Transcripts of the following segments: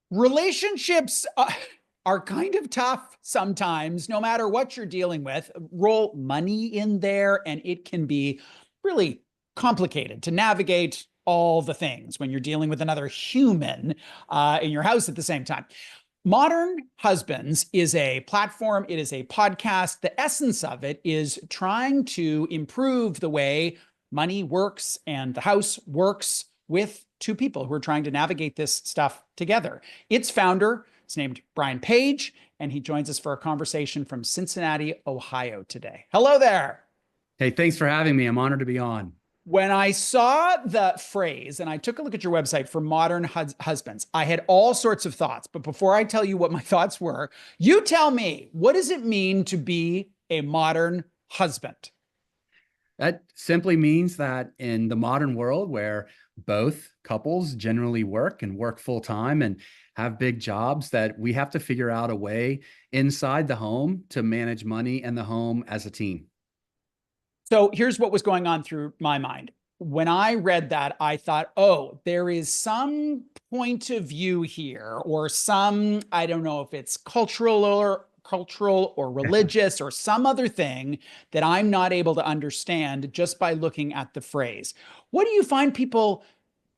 Relationships are kind of tough sometimes, no matter what you're dealing with. Roll money in there, and it can be really complicated to navigate all the things when you're dealing with another human in your house at the same time. Modern Husbands is a platform, it is a podcast. The essence of it is trying to improve the way money works and the house works with two people who are trying to navigate this stuff together. Its founder is named Brian Page, and he joins us for a conversation from Cincinnati, Ohio today. Hello there. Hey, thanks for having me. I'm honored to be on. When I saw the phrase and I took a look at your website for modern husbands, I had all sorts of thoughts. But before I tell you what my thoughts were, you tell me, what does it mean to be a modern husband? That simply means that in the modern world where both couples generally work and work full time and have big jobs, that we have to figure out a way inside the home to manage money and the home as a team. So here's what was going on through my mind. When I read that, I thought, oh, there is some point of view here, or some, I don't know if it's cultural or religious or some other thing that I'm not able to understand just by looking at the phrase. What do you find people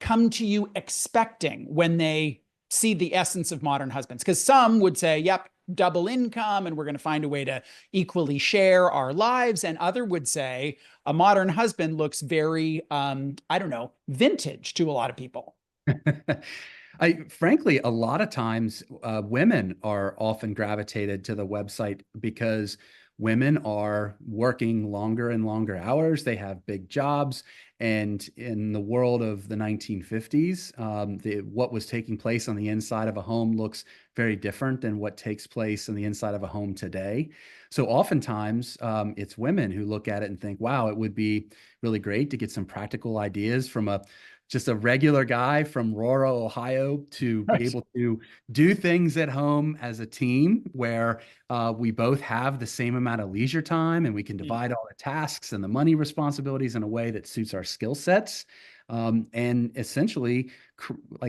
come to you expecting when they see the essence of modern husbands? Because some would say, yep, double income, and we're going to find a way to equally share our lives. And other would say a modern husband looks very, I don't know, vintage to a lot of people. Frankly, a lot of times women are often gravitated to the website because women are working longer and longer hours. They have big jobs. And in the world of the 1950s, what was taking place on the inside of a home looks very different than what takes place on the inside of a home today. So oftentimes it's women who look at it and think, wow, it would be really great to get some practical ideas from just a regular guy from rural Ohio to be Right. able to do things at home as a team where we both have the same amount of leisure time and we can Yeah. divide all the tasks and the money responsibilities in a way that suits our skill sets, and essentially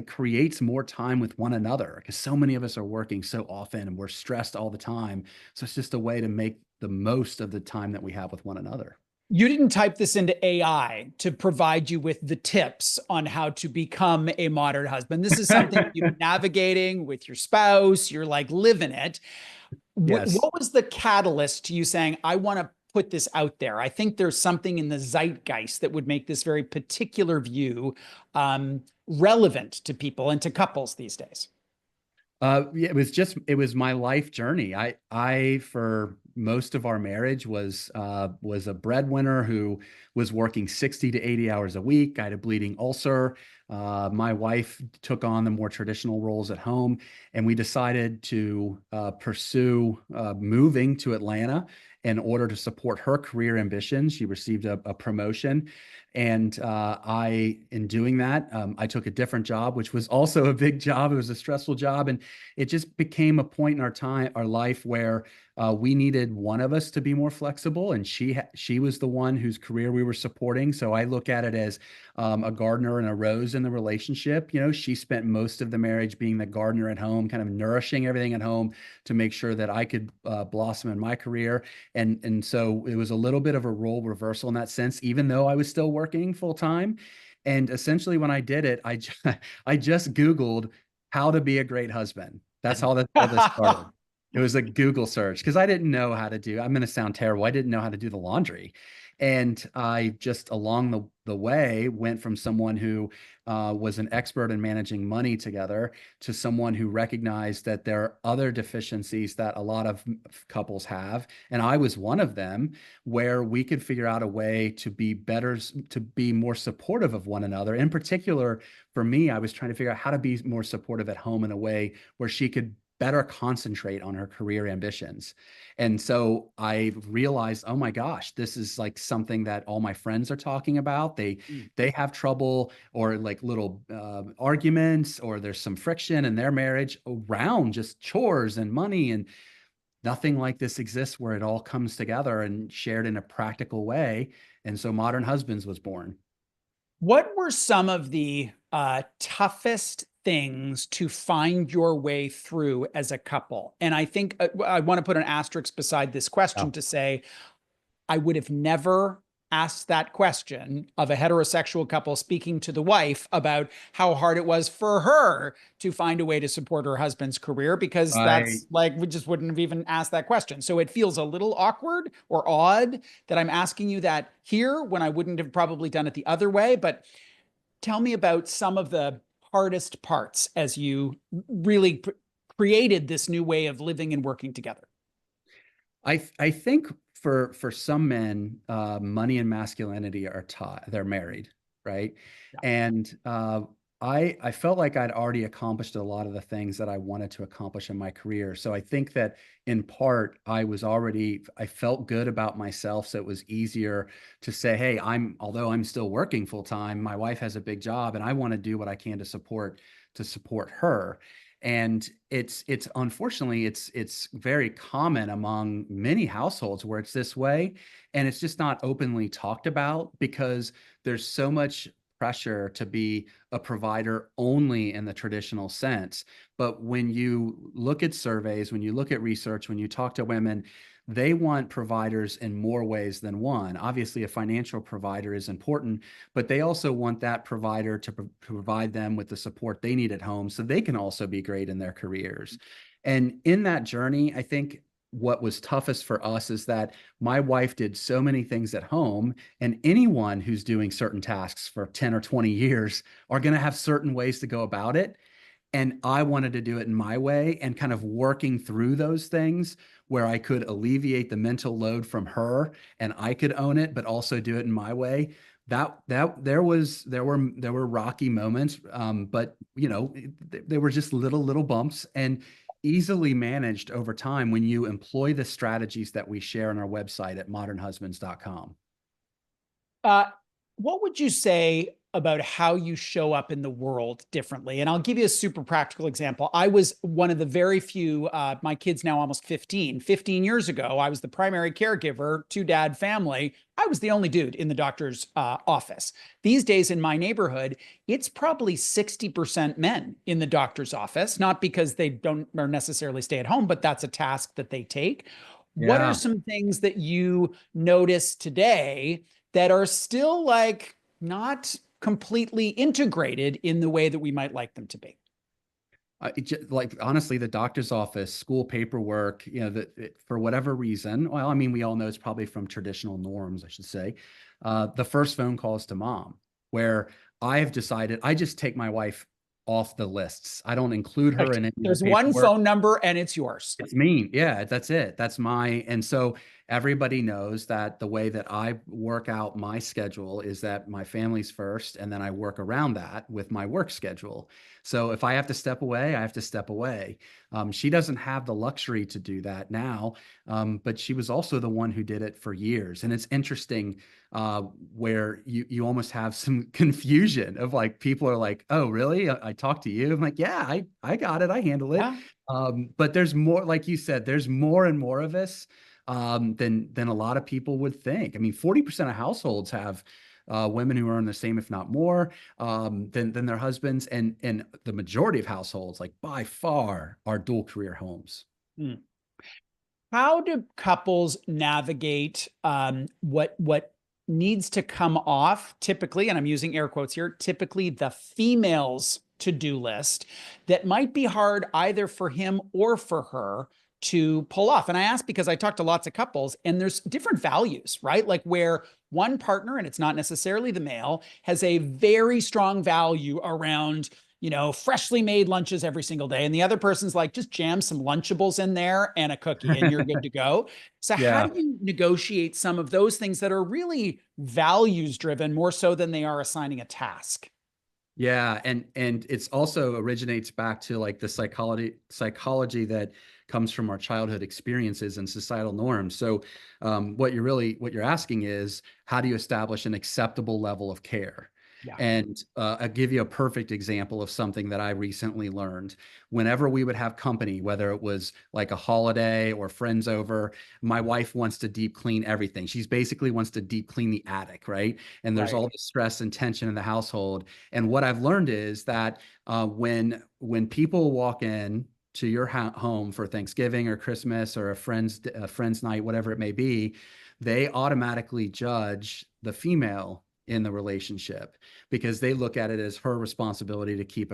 creates more time with one another because so many of us are working so often and we're stressed all the time. So it's just a way to make the most of the time that we have with one another. You didn't type this into AI to provide you with the tips on how to become a modern husband. This is something you've been navigating with your spouse. You're like living it. Yes. What was the catalyst to you saying, I want to put this out there? I think there's something in the zeitgeist that would make this very particular view relevant to people and to couples these days. Yeah, it was my life journey. I for most of our marriage was a breadwinner who was working 60 to 80 hours a week. I had a bleeding ulcer. My wife took on the more traditional roles at home, and we decided to pursue moving to Atlanta in order to support her career ambitions. She received a promotion. And in doing that, I took a different job, which was also a big job. It was a stressful job. And it just became a point in our life where we needed one of us to be more flexible. And she was the one whose career we were supporting. So I look at it as a gardener and a rose in the relationship. You know, she spent most of the marriage being the gardener at home, kind of nourishing everything at home to make sure that I could blossom in my career. And so it was a little bit of a role reversal in that sense, even though I was still working full time. And essentially, when I did it, I just Googled how to be a great husband. That's how all this started. It was a Google search because I didn't know how to do. I'm going to sound terrible. I didn't know how to do the laundry, and I just along the way went from someone who was an expert in managing money together to someone who recognized that there are other deficiencies that a lot of couples have. And I was one of them where we could figure out a way to be better, to be more supportive of one another. In particular, for me, I was trying to figure out how to be more supportive at home in a way where she could better concentrate on her career ambitions. And so I realized, oh my gosh, this is like something that all my friends are talking about. They have trouble or like little arguments, or there's some friction in their marriage around just chores and money, and nothing like this exists where it all comes together and shared in a practical way. And so Modern Husbands was born. What were some of the toughest things to find your way through as a couple? And I think I want to put an asterisk beside this Yeah. question to say, I would have never asked that question of a heterosexual couple speaking to the wife about how hard it was for her to find a way to support her husband's career, because I that's like, we just wouldn't have even asked that question. So it feels a little awkward or odd that I'm asking you that here when I wouldn't have probably done it the other way. But tell me about some of the hardest parts as you really created this new way of living and working together. I think for some men, money and masculinity are taught. They're married, right? Yeah. And I felt like I'd already accomplished a lot of the things that I wanted to accomplish in my career. So I think that in part I felt good about myself, so it was easier to say, hey, although I'm still working full time, my wife has a big job, and I want to do what I can to support her. And it's unfortunately it's very common among many households where it's this way, and it's just not openly talked about because there's so much pressure to be a provider only in the traditional sense. But when you look at surveys, when you look at research, when you talk to women, they want providers in more ways than one. Obviously, a financial provider is important, but they also want that provider to provide them with the support they need at home so they can also be great in their careers. And in that journey, I think what was toughest for us is that my wife did so many things at home, and anyone who's doing certain tasks for 10 or 20 years are going to have certain ways to go about it. And I wanted to do it in my way, and kind of working through those things where I could alleviate the mental load from her and I could own it, but also do it in my way. That there were rocky moments, but they were just little bumps and easily managed over time when you employ the strategies that we share on our website at modernhusbands.com. Uh, what would you say about how you show up in the world differently? And I'll give you a super practical example. I was one of the very few, my kid's now almost 15 years ago, I was the primary caregiver, two dad family. I was the only dude in the doctor's office. These days in my neighborhood, it's probably 60% men in the doctor's office, not because they don't or necessarily stay at home, but that's a task that they take. What are Yeah. some things that you notice today that are still like not completely integrated in the way that we might like them to be? Like honestly, the doctor's office, school paperwork, for whatever reason, well, I mean, we all know it's probably from traditional norms, I should say. The first phone calls to mom, where I have decided I just take my wife off the lists. I don't include her Right. in any of the There's one paperwork. phone number and it's yours. It's me. Yeah, that's it. That's my, and so everybody knows that the way that I work out my schedule is that my family's first, and then I work around that with my work schedule. So if I have to step away, I have to step away. She doesn't have the luxury to do that now, but she was also the one who did it for years. And it's interesting where you almost have some confusion of like people are like, "Oh, really? I talked to you?" I'm like, "Yeah, I got it. I handle it." Yeah. But there's more, like you said, there's more and more of us than a lot of people would think. I mean, 40% of households have women who earn the same, if not more, than their husbands, and the majority of households, like by far, are dual career homes. Hmm. How do couples navigate what needs to come off typically, and I'm using air quotes here, typically the female's to-do list that might be hard either for him or for her to pull off? And I ask because I talk to lots of couples and there's different values, right? Like where one partner, and it's not necessarily the male, has a very strong value around freshly made lunches every single day. And the other person's like, just jam some Lunchables in there and a cookie and you're good to go. So, how Yeah. do you negotiate some of those things that are really values driven more so than they are assigning a task? Yeah, and it's also originates back to like the psychology that comes from our childhood experiences and societal norms. So, what you're asking is, how do you establish an acceptable level of care? Yeah. And I'll give you a perfect example of something that I recently learned. Whenever we would have company, whether it was like a holiday or friends over, my wife wants to deep clean everything. She's basically wants to deep clean the attic, right? And there's Right. all the stress and tension in the household. And what I've learned is that when people walk in to your home for Thanksgiving or Christmas or a friend's night, whatever it may be, they automatically judge the female in the relationship because they look at it as her responsibility to keep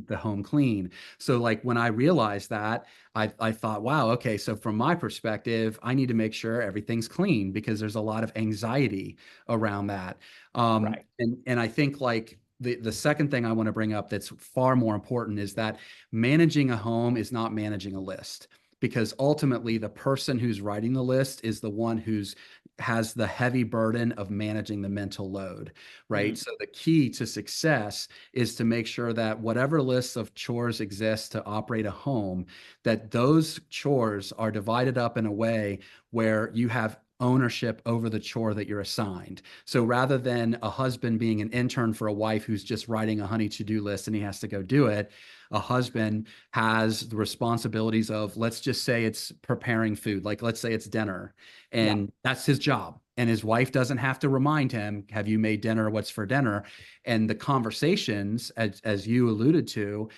the home clean. So like when I realized that, I thought, wow, okay, so from my perspective, I need to make sure everything's clean because there's a lot of anxiety around that. Right. And I think like the second thing I want to bring up that's far more important is that managing a home is not managing a list, because ultimately the person who's writing the list is the one who's has the heavy burden of managing the mental load, right? Mhm. So the key to success is to make sure that whatever lists of chores exist to operate a home, that those chores are divided up in a way where you have ownership over the chore that you're assigned. So rather than a husband being an intern for a wife who's just writing a honey to-do list and he has to go do it, a husband has the responsibilities of, let's just say it's preparing food, like let's say it's dinner, Yeah. and that's his job. And his wife doesn't have to remind him, have you made dinner? What's for dinner? And the conversations, as you alluded to,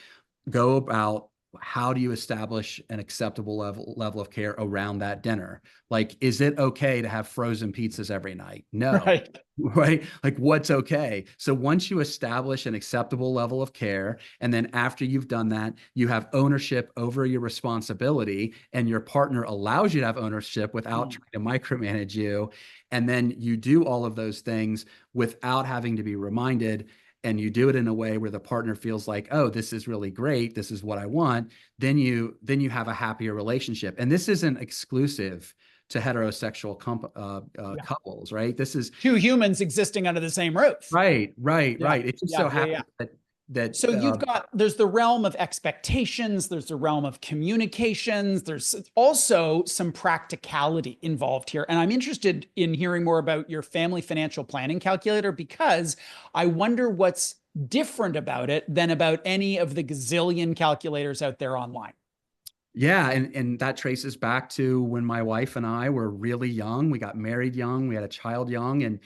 go about how do you establish an acceptable level of care around that dinner? Like, is it okay to have frozen pizzas every night? No. Right. Right? Like, what's okay? So once you establish an acceptable level of care, and then after you've done that, you have ownership over your responsibility, and your partner allows you to have ownership without Mm. trying to micromanage you. And then you do all of those things without having to be reminded, and you do it in a way where the partner feels like, oh, this is really great, this is what I want, then you have a happier relationship. And this isn't exclusive to heterosexual Yeah. couples, right? This is Two humans existing under the same roof. right, right, Yeah. right. It just Yeah. so Yeah. Yeah. happens that So there's the realm of expectations, there's the realm of communications, there's also some practicality involved here. And I'm interested in hearing more about your family financial planning calculator because I wonder what's different about it than about any of the gazillion calculators out there online. yeah, and that traces back to when my wife and I were really young. We got married young, we had a child young, and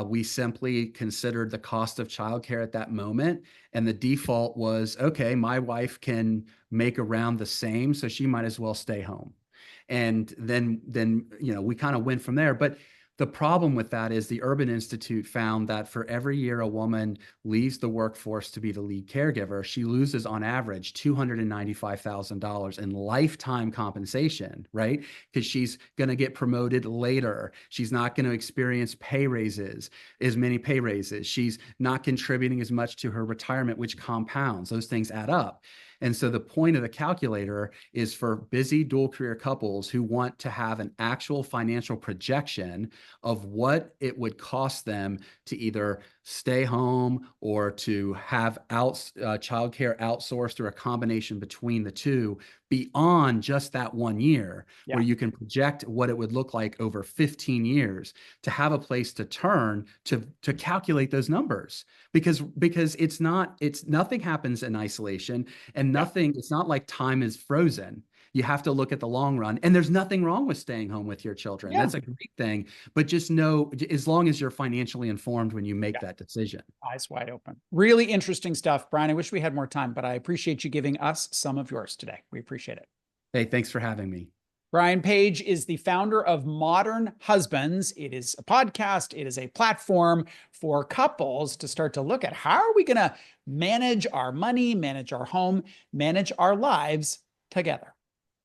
we simply considered the cost of childcare at that moment. And the default was, okay, my wife can make around the same, so she might as well stay home. And then we kind of went from there. But the problem with that is the Urban Institute found that for every year a woman leaves the workforce to be the lead caregiver, she loses on average $295,000 in lifetime compensation, right? Because she's going to get promoted later. She's not going to experience as many pay raises. She's not contributing as much to her retirement, which compounds. Those things add up. And so the point of the calculator is for busy dual career couples who want to have an actual financial projection of what it would cost them to either stay home or to have childcare outsourced, or a combination between the two, beyond just that 1 year, where Yeah. you can project what it would look like over 15 years, to have a place to turn to calculate those numbers. Because it's nothing happens in isolation, and Yeah. it's not like time is frozen. You have to look at the long run, and there's nothing wrong with staying home with your children. Yeah. That's a great thing. But just know, as long as you're financially informed when you make Yeah. that decision. Eyes wide open. Really interesting stuff, Brian. I wish we had more time, but I appreciate you giving us some of yours today. We appreciate it. Hey, thanks for having me. Brian Page is the founder of Modern Husbands. It is a podcast, it is a platform for couples to start to look at how are we going to manage our money, manage our home, manage our lives together.